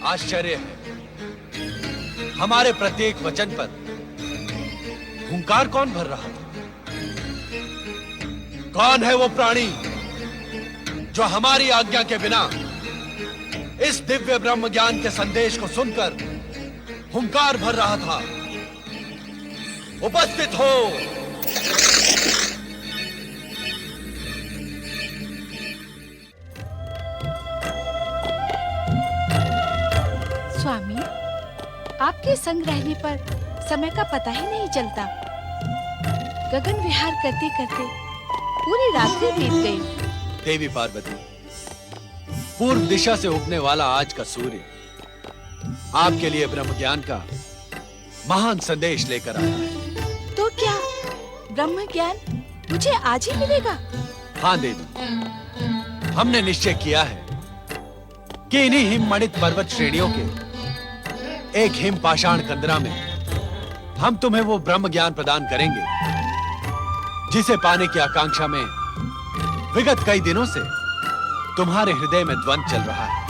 आश्चर्य है, हमारे प्रत्येक वचन पर हुंकार कौन भर रहा था? कौन है वो प्राणी जो हमारी आज्ञा के बिना इस दिव्य ब्रह्म ज्ञान के संदेश को सुनकर हुंकार भर रहा था? उपस्थित हो। स्वामी, आपके संग रहने पर समय का पता ही नहीं चलता। गगन विहार करते करते पूरी रात्रि बीत गई। देवी पार्वती, पूर्व दिशा से उगने वाला आज का सूर्य आपके लिए ब्रह्म ज्ञान का महान संदेश लेकर आया है। तो क्या ब्रह्म ज्ञान मुझे आज ही मिलेगा? हाँ देवी, हमने निश्चय किया है कि इन्हीं हिममणित पर्वत श्रेणियों के एक हिम पाषाण कंदरा में हम तुम्हें वो ब्रह्म ज्ञान प्रदान करेंगे जिसे पाने की आकांक्षा में विगत कई दिनों से तुम्हारे हृदय में द्वंद्व चल रहा है।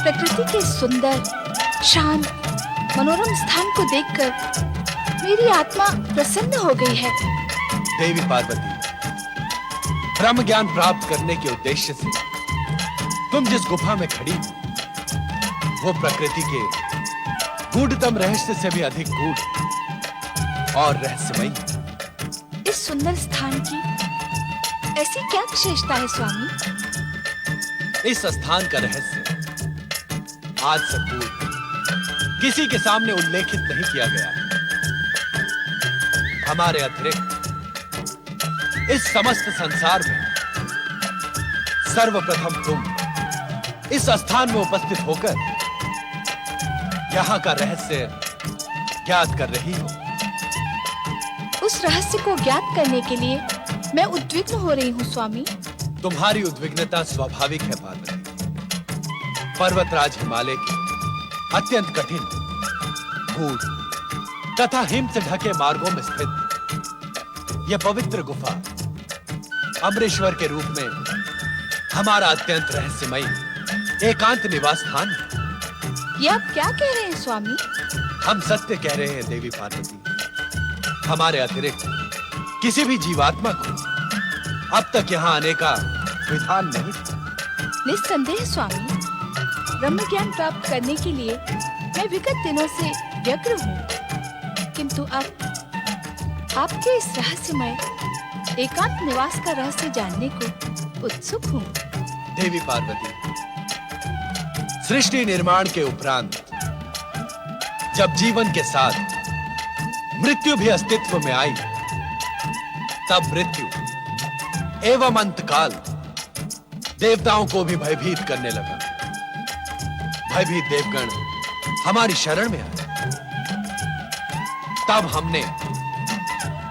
प्रकृति के सुंदर, शांत, मनोरम स्थान को देखकर मेरी आत्मा प्रसन्न हो गई है। देवी पार्वती, ब्रह्म ज्ञान प्राप्त करने के उद्देश्य से तुम जिस गुफा में खड़ी हो, वो प्रकृति के गूढ़तम रहस्य से भी अधिक गूढ़ और रहस्यमयी। इस सुंदर स्थान की ऐसी क्या विशेषता है स्वामी? इस स्थान का रहस्य आज से पूर्व किसी के सामने उल्लेखित नहीं किया गया है। हमारे अतिरिक्त इस समस्त संसार में सर्वप्रथम तुम इस स्थान में उपस्थित होकर यहाँ का रहस्य ज्ञात कर रही हो। उस रहस्य को ज्ञात करने के लिए मैं उद्विग्न हो रही हूँ स्वामी। तुम्हारी उद्विग्नता स्वाभाविक है पार्वती। पर्वतराज हिमालय के अत्यंत कठिन, गूढ़ तथा हिम से ढके मार्गों में स्थित यह पवित्र गुफा अमरेश्वर के रूप में हमारा अत्यंत रहस्यमयी एकांत निवास स्थान है। ये आप क्या कह रहे हैं स्वामी? हम सत्य कह रहे हैं देवी पार्वती। हमारे अतिरिक्त किसी भी जीवात्मा को अब तक यहाँ आने का विधान नहीं था। निस्संदेह स्वामी, ब्रह्म ज्ञान प्राप्त करने के लिए मैं विगत दिनों से व्यग्र हूँ, किंतु अब आपके इस रहस्यमय एकांत निवास का रहस्य जानने को उत्सुक हूँ। देवी पार्वती, सृष्टि निर्माण के उपरांत जब जीवन के साथ मृत्यु भी अस्तित्व में आई, तब मृत्यु एवं अंतकाल देवताओं को भी भयभीत करने लगा। भयभीत देवगण हमारी शरण में आए। तब हमने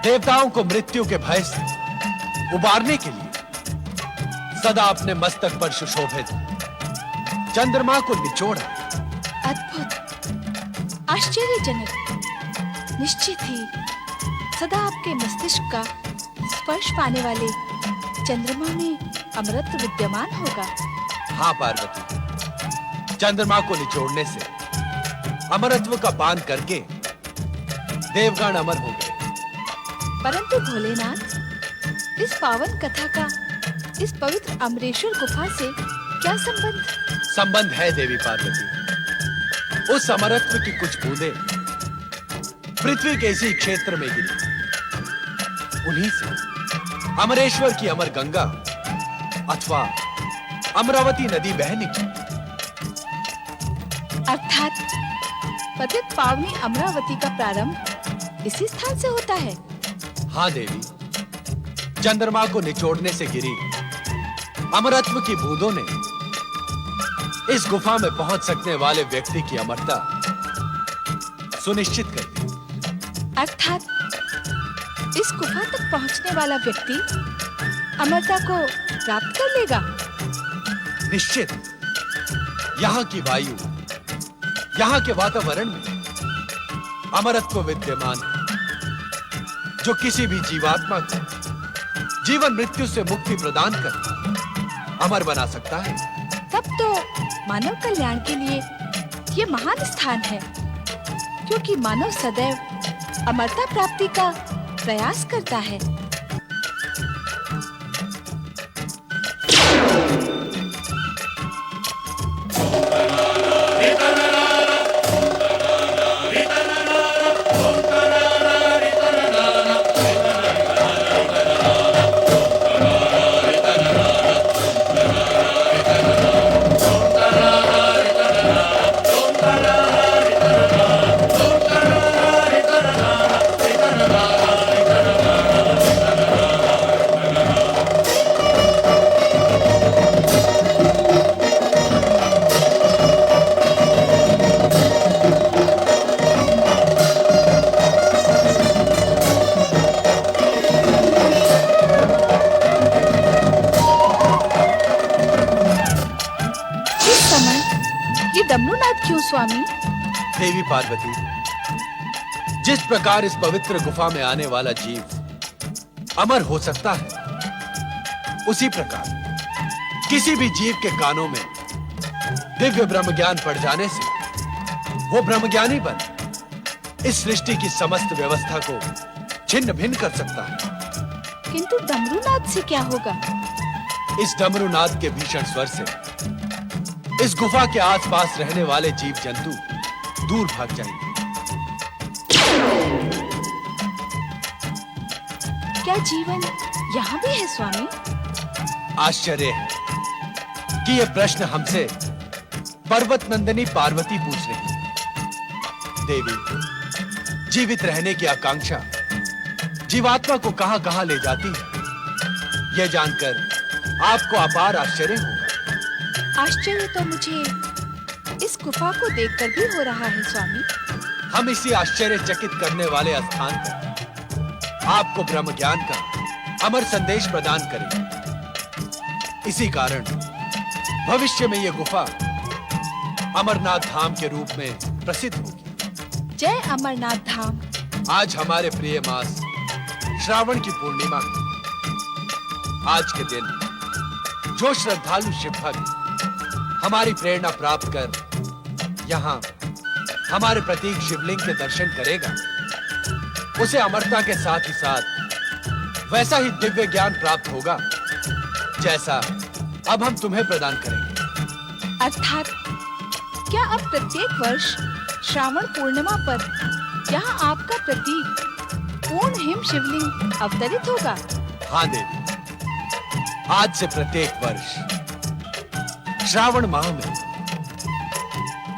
देवताओं को मृत्यु के भय से उबारने के लिए सदा अपने मस्तक पर सुशोभित चंद्रमा को निचोड़ा। अद्भुत, आश्चर्यजनक। निश्चित ही सदा आपके मस्तिष्क का स्पर्श पाने वाले चंद्रमा में अमरत्व विद्यमान होगा। हाँ पार्वती, चंद्रमा को निचोड़ने से अमरत्व का पान करके देवगण अमर हो गए। परंतु भोलेनाथ, इस पावन कथा का इस पवित्र अमरेश्वर गुफा से क्या संबंध? संबंध है देवी पार्वती। उस अमरत्व की कुछ बूंदें पृथ्वी के इसी क्षेत्र में गिरी, उन्हीं से अमरेश्वर की अमर गंगा अथवा अमरावती नदी बह निकली। अर्थात पतित पावनी अमरावती का प्रारंभ इसी स्थान से होता है। हाँ देवी, चंद्रमा को निचोड़ने से गिरी अमरत्व की बूंदों ने इस गुफा में पहुंच सकने वाले व्यक्ति की अमरता सुनिश्चित कर दी। अर्थात इस गुफा तक पहुंचने वाला व्यक्ति अमरता को प्राप्त कर लेगा। निश्चित। यहाँ की वायु, यहाँ के वातावरण में अमरत्व विद्यमान है, जो किसी भी जीवात्मा को जीवन मृत्यु से मुक्ति प्रदान कर अमर बना सकता है। तब तो मानव कल्याण के लिए ये महान स्थान है, क्योंकि मानव सदैव अमरता प्राप्ति का प्रयास करता है। क्यों स्वामी? देवी पार्वती, जिस प्रकार इस पवित्र गुफा में आने वाला जीव अमर हो सकता है, उसी प्रकार किसी भी जीव के कानों में दिव्य ब्रह्म ज्ञान पड़ जाने से वो ब्रह्मज्ञानी बन इस सृष्टि की समस्त व्यवस्था को छिन्न भिन्न कर सकता है। किंतु डमरूनाद से क्या होगा? इस डमरूनाद के भीषण स्वर से इस गुफा के आसपास रहने वाले जीव जंतु दूर भाग जाएंगे। क्या जीवन यहाँ भी है स्वामी? आश्चर्य है कि यह प्रश्न हमसे पर्वत नंदिनी पार्वती पूछ रही है। देवी, जीवित रहने की आकांक्षा जीवात्मा को कहां-कहां ले जाती है, यह जानकर आपको अपार आश्चर्य होगा। आश्चर्य तो मुझे इस गुफा को देखकर भी हो रहा है स्वामी। हम इसी आश्चर्यचकित करने वाले स्थान पर आपको ब्रह्म ज्ञान का अमर संदेश प्रदान करेंगे। इसी कारण भविष्य में यह गुफा अमरनाथ धाम के रूप में प्रसिद्ध होगी। जय अमरनाथ धाम। आज हमारे प्रिय मास श्रावण की पूर्णिमा है। आज के दिन जो श्रद्धालु शिव भक्त हमारी प्रेरणा प्राप्त कर यहाँ हमारे प्रतीक शिवलिंग के दर्शन करेगा, उसे अमरता के साथ ही साथ वैसा ही दिव्य ज्ञान प्राप्त होगा जैसा अब हम तुम्हें प्रदान करेंगे। अर्थात क्या अब प्रत्येक वर्ष श्रावण पूर्णिमा पर यहाँ आपका प्रतीक पूर्ण हिम शिवलिंग अवतरित होगा? हाँ देवी, आज से प्रत्येक वर्ष श्रावण माह में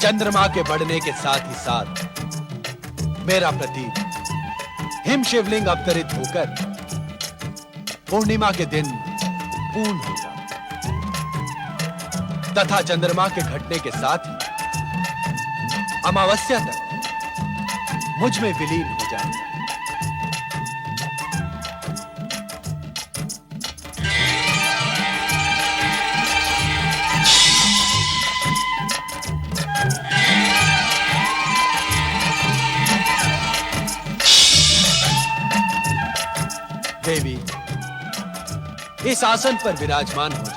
चंद्रमा के बढ़ने के साथ ही साथ मेरा प्रतीक हिम शिवलिंग अवतरित होकर पूर्णिमा के दिन पूर्ण होगा तथा चंद्रमा के घटने के साथ ही अमावस्या तक मुझ में विलीन हो जाएगा। देवी, इस आसन पर विराजमान हो जाओ।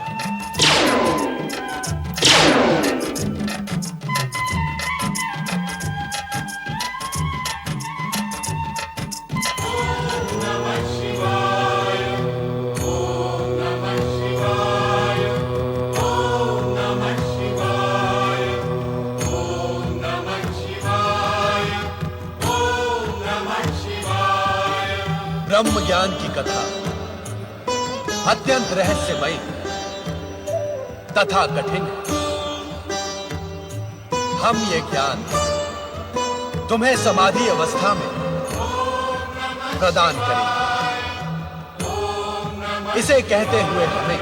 ब्रह्म ज्ञान की कथा अत्यंत रहस्यमय तथा कठिन है। हम ये ज्ञान तुम्हें समाधि अवस्था में प्रदान करेंगे। इसे कहते हुए हमें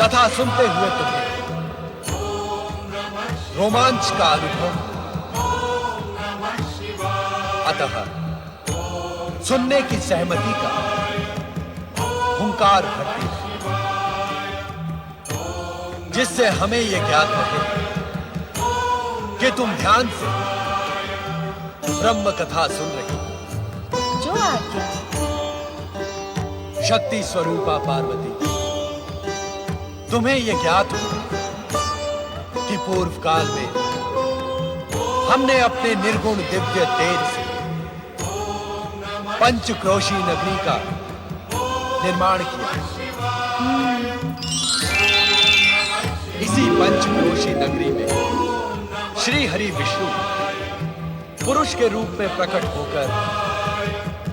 तथा सुनते हुए तुम्हें रोमांच का अनुभव, अतः सुनने की सहमति का हुंकार भरती है, जिससे हमें यह ज्ञात रहे कि तुम ध्यान से ब्रह्म कथा सुन रही हो। जो आज्ञा। शक्ति स्वरूपा पार्वती, तुम्हें यह ज्ञात हो कि पूर्व काल में हमने अपने निर्गुण दिव्य तेज से पंचक्रोशी नगरी का निर्माण किया। इसी पंचक्रोशी नगरी में श्री हरि विष्णु पुरुष के रूप में प्रकट होकर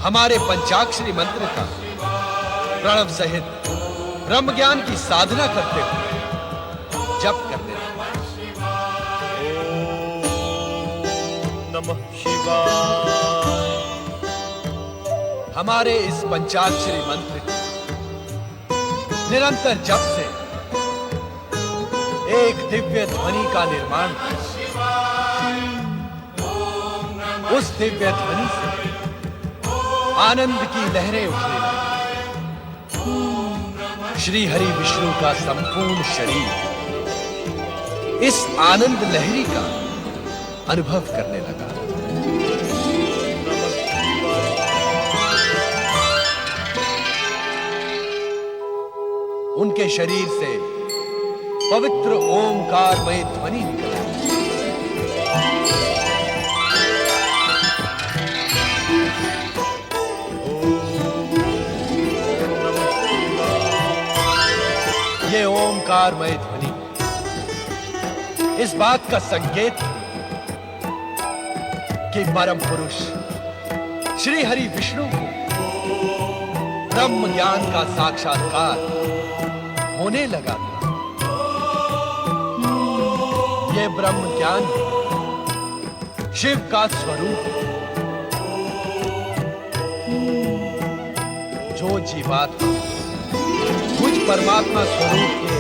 हमारे पंचाक्षरी मंत्र का प्रणव सहित ब्रह्म ज्ञान की साधना करते हुए जप करने लगे। ओम नमः शिवाय। हमारे इस पंचाक्षरी मंत्र की निरंतर जप से एक दिव्य ध्वनि का निर्माण हुआ। उस दिव्य ध्वनि से आनंद की लहरें उठने लगी। श्री हरि विष्णु का संपूर्ण शरीर इस आनंद लहरी का अनुभव करने लगा। उनके शरीर से पवित्र ओंकारमय ध्वनि निकली। ये ओंकारमय ध्वनि इस बात का संकेत है कि परम पुरुष श्री हरि विष्णु को ब्रह्म ज्ञान का साक्षात्कार होने लगा था। ये ब्रह्म ज्ञान शिव का स्वरूप है। जो जीवात्मा मुझ परमात्मा स्वरूप के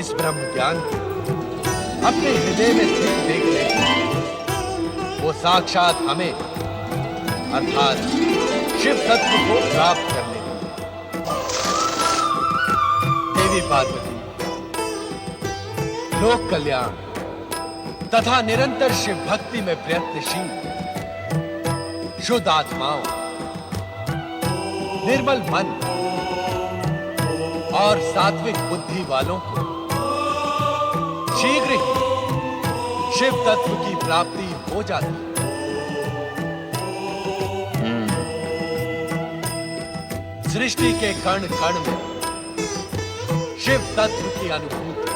इस ब्रह्म ज्ञान को अपने हृदय में स्थित देख लेते, वो साक्षात हमें अर्थात शिव तत्व को प्राप्त कर लेते। देवी पार्वती लोक कल्याण तथा निरंतर शिव भक्ति में प्रयत्नशील शुद्ध आत्माओं, निर्मल मन और सात्विक बुद्धि वालों को शीघ्र ही शिव तत्व की प्राप्ति हो जाती है। सृष्टि के कण कण में शिव तत्व की अनुभूति,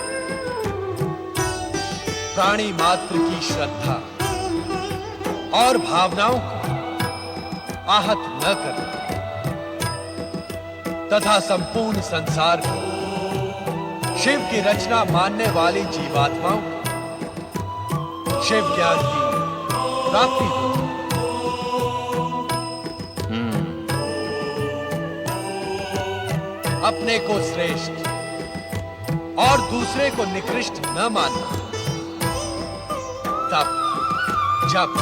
प्राणी मात्र की श्रद्धा और भावनाओं को आहत न करना तथा संपूर्ण संसार को शिव की रचना मानने वाली जीवात्माओं को शिव ज्ञान की प्राप्ति होती। अपने को श्रेष्ठ और दूसरे को निकृष्ट न मानना, तप, जप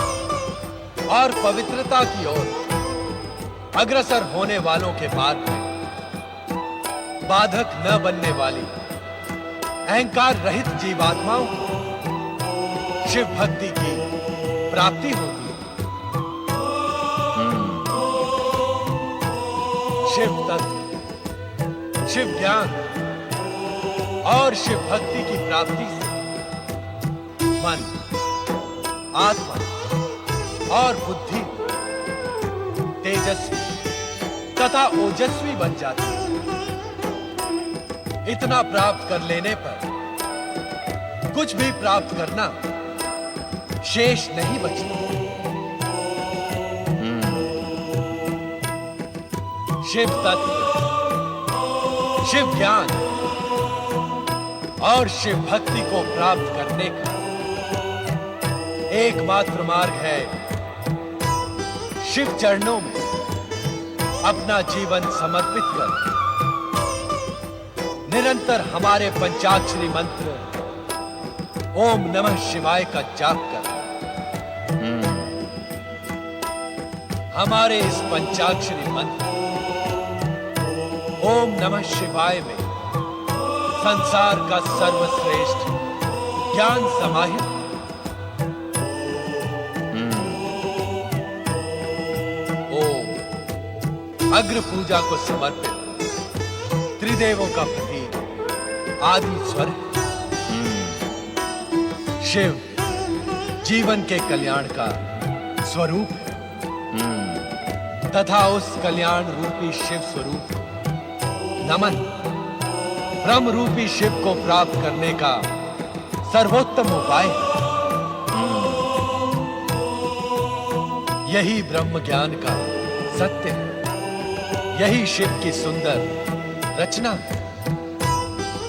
और पवित्रता की ओर अग्रसर होने वालों के मार्ग में बाधक न बनने वाली अहंकार रहित जीवात्माओं को शिव भक्ति की प्राप्ति होती है। शिव तत्व, शिव ज्ञान और शिव भक्ति की प्राप्ति से मन, आत्मा और बुद्धि तेजस्वी तथा ओजस्वी बन जाती है। इतना प्राप्त कर लेने पर कुछ भी प्राप्त करना शेष नहीं बचता। शिव तत्व, शिव ज्ञान और शिव भक्ति को प्राप्त करने का एकमात्र मार्ग है शिव चरणों में अपना जीवन समर्पित कर निरंतर हमारे पंचाक्षरी मंत्र ओम नमः शिवाय का जाप कर। हमारे इस पंचाक्षरी मंत्र ओम नमः शिवाय में संसार का सर्वश्रेष्ठ ज्ञान समाहित है। ओम अग्र पूजा को समर्पित त्रिदेवों का प्रतीक आदि स्वर है। शिव जीवन के कल्याण का स्वरूप है तथा उस कल्याण रूपी शिव स्वरूप नमन ब्रह्म रूपी शिव को प्राप्त करने का सर्वोत्तम उपाय है। यही ब्रह्म ज्ञान का सत्य है, यही शिव की सुंदर रचना है।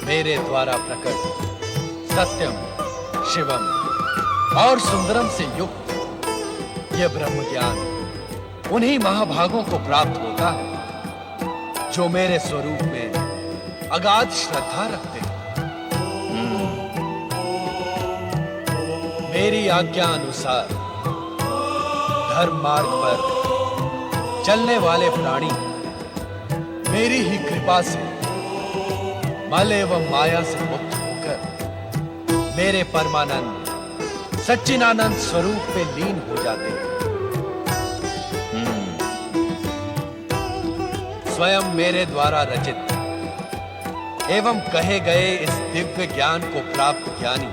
मेरे द्वारा प्रकट सत्यम शिवम और सुंदरम से युक्त यह ब्रह्म ज्ञान उन्हीं महाभागों को प्राप्त होता है जो मेरे स्वरूप में अगाध श्रद्धा रखते हैं। मेरी आज्ञा अनुसार धर्म मार्ग पर चलने वाले प्राणी मेरी ही कृपा से मल एवं माया से मुक्त होकर मेरे परमानंद सच्चिदानंद स्वरूप में लीन हो जाते हैं। स्वयं मेरे द्वारा रचित एवं कहे गए इस दिव्य ज्ञान को प्राप्त ज्ञानी